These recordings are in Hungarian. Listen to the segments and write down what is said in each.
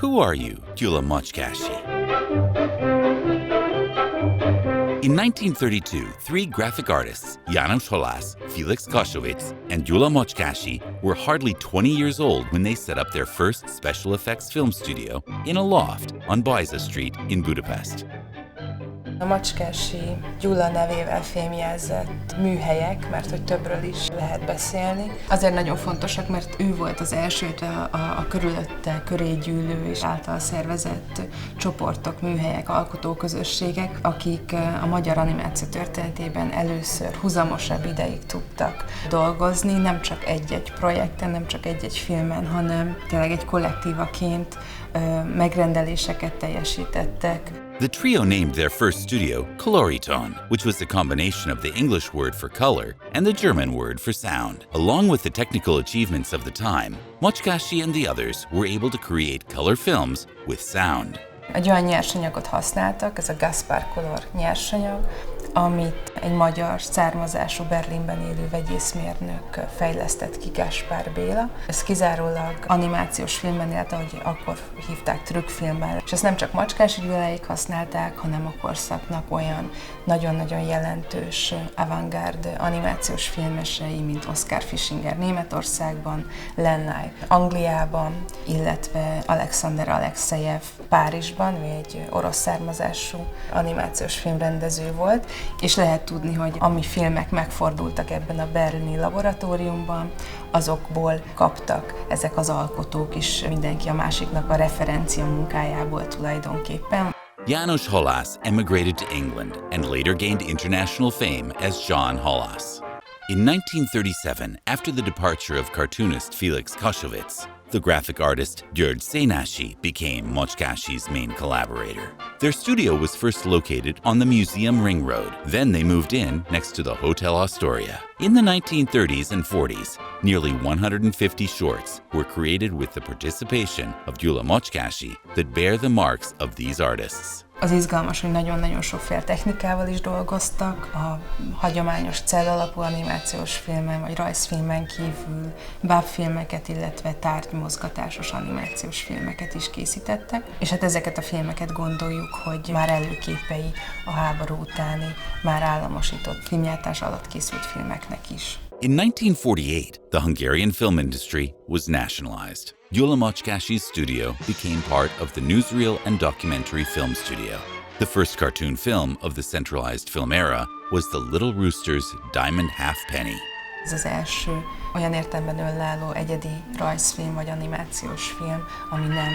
Who are you, Gyula Macskássy? In 1932, three graphic artists, János, Halász, Félix, Kassowitz, and Gyula Macskássy were hardly 20 years old when they set up their first special effects film studio in a loft on Bajza Street in Budapest. A Macskássy Gyula nevével fémjelzett műhelyek, mert hogy többről is lehet beszélni. Azért nagyon fontosak, mert ő volt az első, a körülötte köré gyűlő és által szervezett csoportok, műhelyek, alkotóközösségek, akik a magyar animáció történetében először huzamosabb ideig tudtak dolgozni, nem csak egy-egy projekten, nem csak egy-egy filmen, hanem tényleg egy kollektívaként megrendeléseket teljesítettek. The trio named their first studio Coloriton, which was a combination of the English word for color and the German word for sound. Along with the technical achievements of the time, Macskássy and the others were able to create color films with sound. Egy olyan nyersanyagot használtak, ez a Gaspar Color nyersanyag, amit egy magyar származású Berlinben élő vegyészmérnök fejlesztett ki, Gáspár Béla. Ez kizárólag animációs filmben élt, ahogy akkor hívták, trükkfilmmel. És ezt nem csak Macskássy Gyuláék használták, hanem a korszaknak olyan nagyon-nagyon jelentős avantgárd animációs filmesei, mint Oskar Fischinger Németországban, Lennay Angliában, illetve Alexander Alexejev Párizsban, ő egy orosz származású animációs filmrendező volt, és lehet tudni, hogy ami filmek megfordultak ebben a berlini laboratóriumban, azokból kaptak ezek az alkotók is, mindenki a másiknak a referencia munkájából tulajdonképpen. János Halász emigrated to England and later gained international fame as John Halász. In 1937, after the departure of cartoonist Félix Kassowitz, the graphic artist György Szénási became Macskássy's main collaborator. Their studio was first located on the Museum Ring Road. Then they moved in next to the Hotel Astoria. In the 1930s and 40s, nearly 150 shorts were created with the participation of Gyula Macskássy that bear the marks of these artists. Az izgalmas, hogy nagyon-nagyon sokféle technikával is dolgoztak, a hagyományos cellalapú animációs filmen vagy rajzfilmen kívül bábfilmeket, illetve tárgymozgatásos animációs filmeket is készítettek, és hát ezeket a filmeket gondoljuk, hogy már előképei a háború utáni, már államosított filmgyártás alatt készült filmeknek is. In 1948, the Hungarian film industry was nationalized. Gyula Macskássy's studio became part of the newsreel and documentary film studio. The first cartoon film of the centralized film era was The Little Rooster's Diamond Halfpenny. Ez az első olyan értelemben önálló egyedi rajzfilm vagy animációs film, ami nem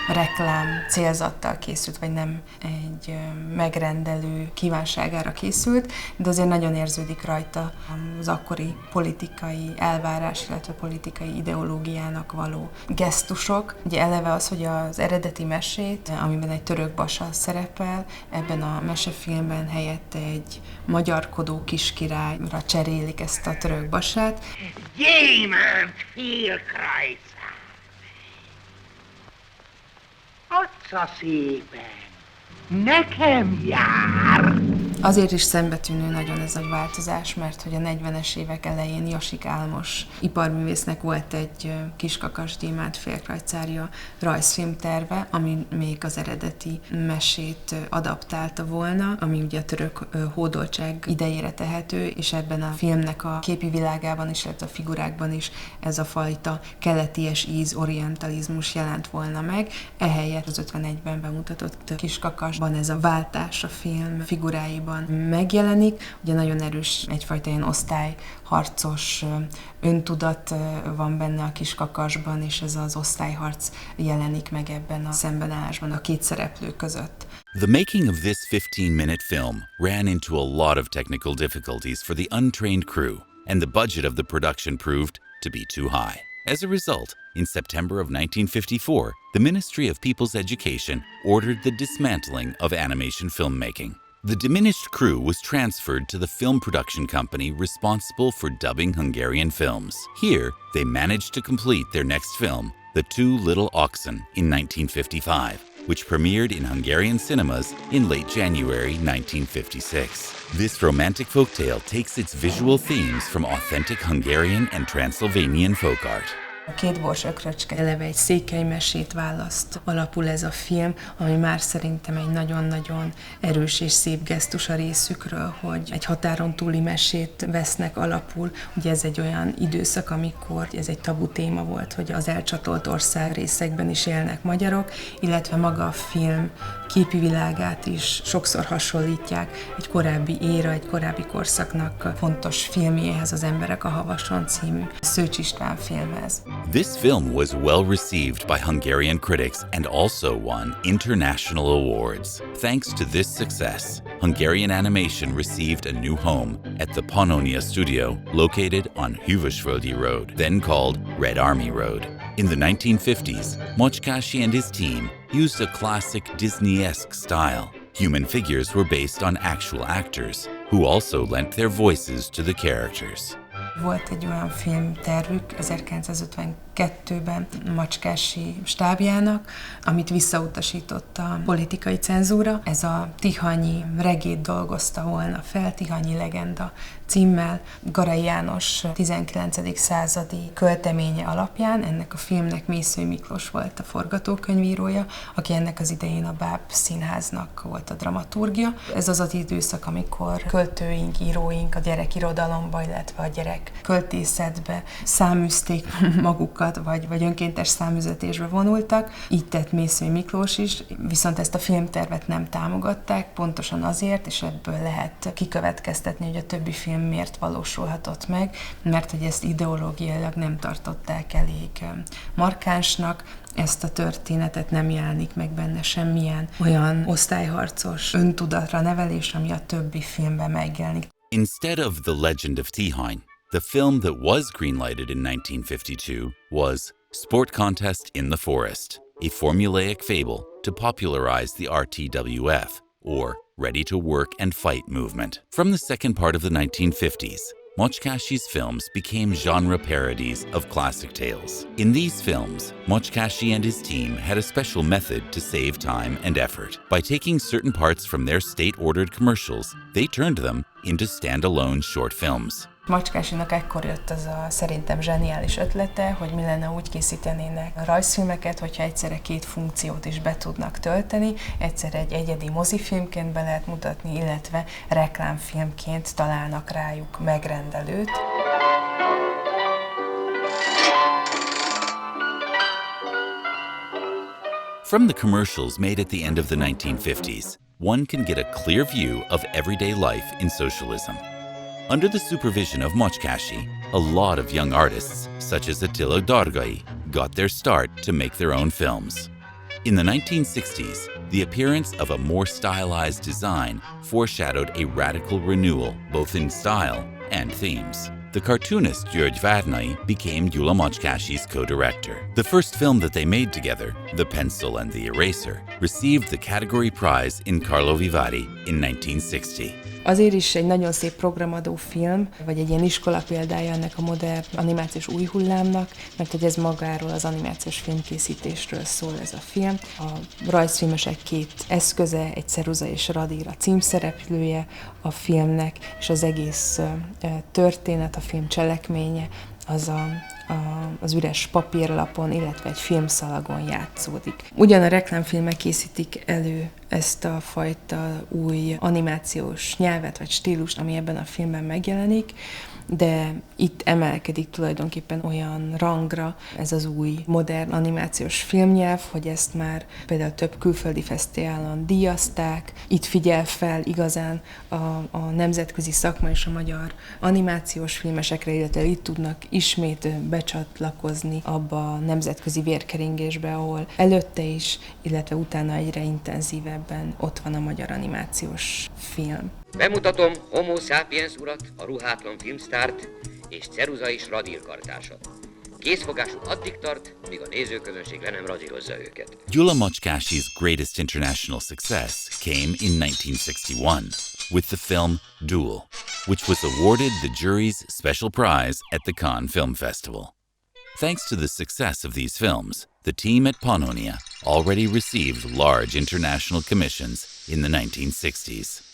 reklám célzattal készült, vagy nem egy megrendelő kívánságára készült, de azért nagyon érződik rajta az akkori politikai elvárás, illetve politikai ideológiának való gesztusok. Ugye eleve az, hogy az eredeti mesét, amiben egy török basa szerepel, ebben a mesefilmben helyette egy magyarkodó kiskirályra cserélik ezt a török basát. Jemand Félkrajca! Adsz szépen! Nekem jár! Azért is szembetűnő nagyon ez a változás, mert hogy a 40-es évek elején Josik Álmos iparművésznek volt egy Kiskakas gyémánt félkrajcárja rajzfilm terve, ami még az eredeti mesét adaptálta volna, ami ugye a török hódoltság idejére tehető, és ebben a filmnek a képi világában is, illetve a figurákban is ez a fajta keleties íz, orientalizmus jelent volna meg. Ehelyett az 51-ben bemutatott Kiskakasban ez a váltás a film figuráiban megjelenik. Ugye nagyon erős egyfajta ilyen osztályharcos öntudat van benne a Kiskakasban, és ez az osztályharc jelenik meg ebben a szembenállásban a két szereplő között. The making of this 15-minute film ran into a lot of technical difficulties for the untrained crew, and the budget of the production proved to be too high. As a result, in September of 1954, the Ministry of People's Education ordered the dismantling of animation filmmaking. The diminished crew was transferred to the film production company responsible for dubbing Hungarian films. Here, they managed to complete their next film, The Two Little Oxen, in 1955, which premiered in Hungarian cinemas in late January 1956. This romantic folktale takes its visual themes from authentic Hungarian and Transylvanian folk art. A Két bors ökröcske eleve egy székely mesét választ alapul ez a film, ami már szerintem egy nagyon-nagyon erős és szép gesztus a részükről, hogy egy határon túli mesét vesznek alapul. Ugye ez egy olyan időszak, amikor ez egy tabu téma volt, hogy az elcsatolt országrészekben is élnek magyarok, illetve maga a film képi világát is sokszor hasonlítják egy korábbi éra, egy korábbi korszaknak fontos filmjéhez, az Emberek a Havason című Szőcs István filmhez. This film was well received by Hungarian critics and also won international awards. Thanks to this success, Hungarian animation received a new home at the Pannónia Studio, located on Hűvösvölgyi Road, then called Red Army Road. In the 1950s, Macskássy and his team used a classic Disney-esque style. Human figures were based on actual actors, who also lent their voices to the characters. Volt egy olyan filmtervük 1952-ben Macskássy stábjának, amit visszautasított a politikai cenzúra. Ez a tihanyi regét dolgozta volna fel, Tihanyi legenda címmel, Garai János 19. századi költeménye alapján. Ennek a filmnek Mészői Miklós volt a forgatókönyvírója, aki ennek az idején a Báb Színháznak volt a dramaturgia. Ez az az időszak, amikor költőink, íróink a gyerekirodalomba, illetve a gyerek költészetbe száműzték magukat, vagy önkéntes száműzetésbe vonultak. Így tett Mészői Miklós is, viszont ezt a filmtervet nem támogatták, pontosan azért, és ebből lehet kikövetkeztetni, hogy a többi film miért valósulhatott meg, mert hogy ezt ideológiailag nem tartották elég markánsnak, ezt a történetet nem jelenik meg benne semmilyen olyan osztályharcos öntudatra nevelés, ami a többi filmben megjelenik. Instead of The Legend of Tihany, the film that was greenlighted in 1952 was Sport Contest in the Forest, a formulaic fable to popularize the RTWF, or Ready to Work and Fight movement. From the second part of the 1950s, Macskássy's films became genre parodies of classic tales. In these films, Macskássy and his team had a special method to save time and effort. By taking certain parts from their state-ordered commercials, they turned them into standalone short films. Macskássynak ekkor jött az a szerintem zseniális ötlete, hogy mi lenne, úgy készítenének a rajzfilmeket, hogyha egyszerre két funkciót is be tudnak tölteni, egyszer egy egyedi mozifilmként be lehet mutatni, illetve reklámfilmként találnak rájuk megrendelőt. From the commercials made at the end of the 1950s, one can get a clear view of everyday life in socialism. Under the supervision of Macskássy, a lot of young artists, such as Attila Dargay, got their start to make their own films. In the 1960s, the appearance of a more stylized design foreshadowed a radical renewal both in style and themes. The cartoonist Gyula Macskássy became Gyula Macskássy's co-director. The first film that they made together, The Pencil and the Eraser, received the category prize in Karlovy Vary in 1960. Azért is egy nagyon szép programadó film, vagy egy ilyen iskola példája ennek a modern animációs új hullámnak, mert hogy ez magáról az animációs filmkészítésről szól ez a film. A rajzfilmesek két eszköze, egy ceruza és radír a címszereplője a filmnek, és az egész történet, a film cselekménye az üres papírlapon, illetve egy filmszalagon játszódik. Ugyan a reklámfilmek készítik elő ezt a fajta új animációs nyelvet vagy stílust, ami ebben a filmben megjelenik, de itt emelkedik tulajdonképpen olyan rangra ez az új modern animációs filmnyelv, hogy ezt már például több külföldi fesztiválon díjazták. Itt figyel fel igazán a nemzetközi szakma és a magyar animációs filmesekre, illetve itt tudnak ismét becsatlakozni abba a nemzetközi vérkeringésbe, ahol előtte is, illetve utána egyre intenzívebben ott van a magyar animációs film. Bemutatom Homo sapiens urat, a ruhátlan filmsztárt és ceruza és radírkartársat. Készfogásuk addig tart, míg a nézőközönség le nem radírozza őket. Gyula Macskássy's greatest international success came in 1961 with the film Duel, which was awarded the jury's special prize at the Cannes Film Festival. Thanks to the success of these films, the team at Pannónia already received large international commissions in the 1960s.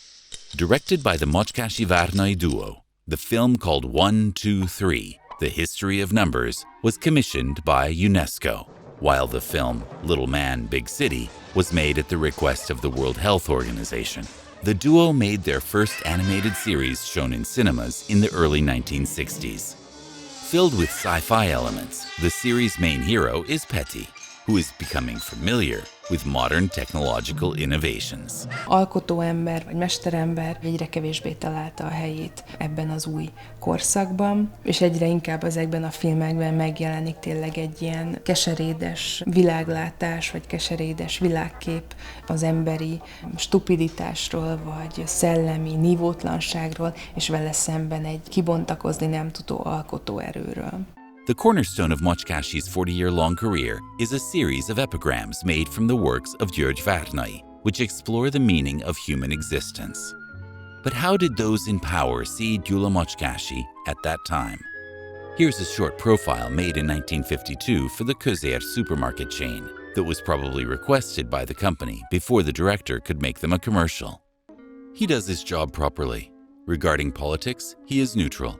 Directed by the Macskásy-Várnai duo, the film called 1, 2, 3 The History of Numbers was commissioned by UNESCO, while the film Little Man, Big City was made at the request of the World Health Organization. The duo made their first animated series shown in cinemas in the early 1960s. Filled with sci-fi elements, the series' main hero is Petty, who is becoming familiar with modern technological innovations. Alkotóember vagy mesterember egyre kevésbé találta a helyét ebben az új korszakban, és egyre inkább ezekben a filmekben megjelenik tényleg egy ilyen keserédes világlátás, vagy keserédes világkép az emberi stupiditásról, vagy szellemi nívótlanságról, és vele szemben egy kibontakozni nem tudó alkotóerőről. The cornerstone of Macskássy's 40-year-long career is a series of epigrams made from the works of György Várnai, which explore the meaning of human existence. But how did those in power see Gyula Macskássy at that time? Here's a short profile made in 1952 for the Közér supermarket chain that was probably requested by the company before the director could make them a commercial. He does his job properly. Regarding politics, he is neutral.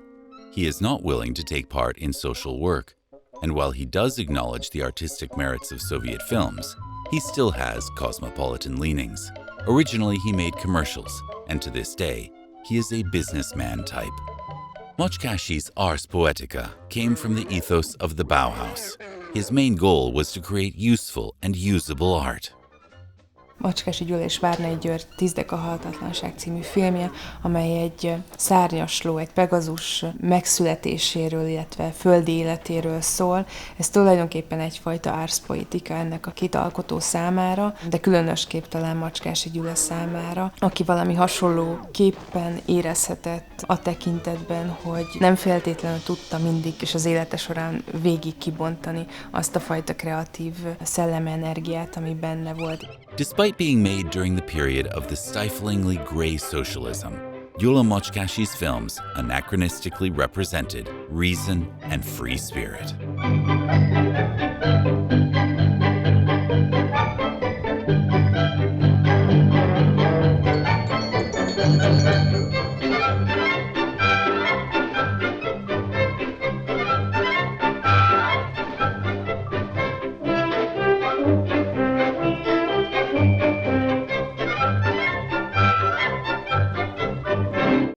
He is not willing to take part in social work, and while he does acknowledge the artistic merits of Soviet films, he still has cosmopolitan leanings. Originally, he made commercials, and to this day, he is a businessman type. Macskássy's Ars Poetica came from the ethos of the Bauhaus. His main goal was to create useful and usable art. Macskássy Gyula és Várnai György 10 deka halhatatlanság című filmje, amely egy szárnyasló, egy Pegazus megszületéséről, illetve földi életéről szól. Ez tulajdonképpen egyfajta ars poetica ennek a két alkotó számára, de különösképp talán Macskásy Gyula számára, aki valami hasonló képpen érezhetett a tekintetben, hogy nem feltétlenül tudta mindig és az élete során végig kibontani azt a fajta kreatív szellemenergiát, ami benne volt. Despite being made during the period of the stiflingly gray socialism, Gyula Macskássy's films anachronistically represented reason and free spirit.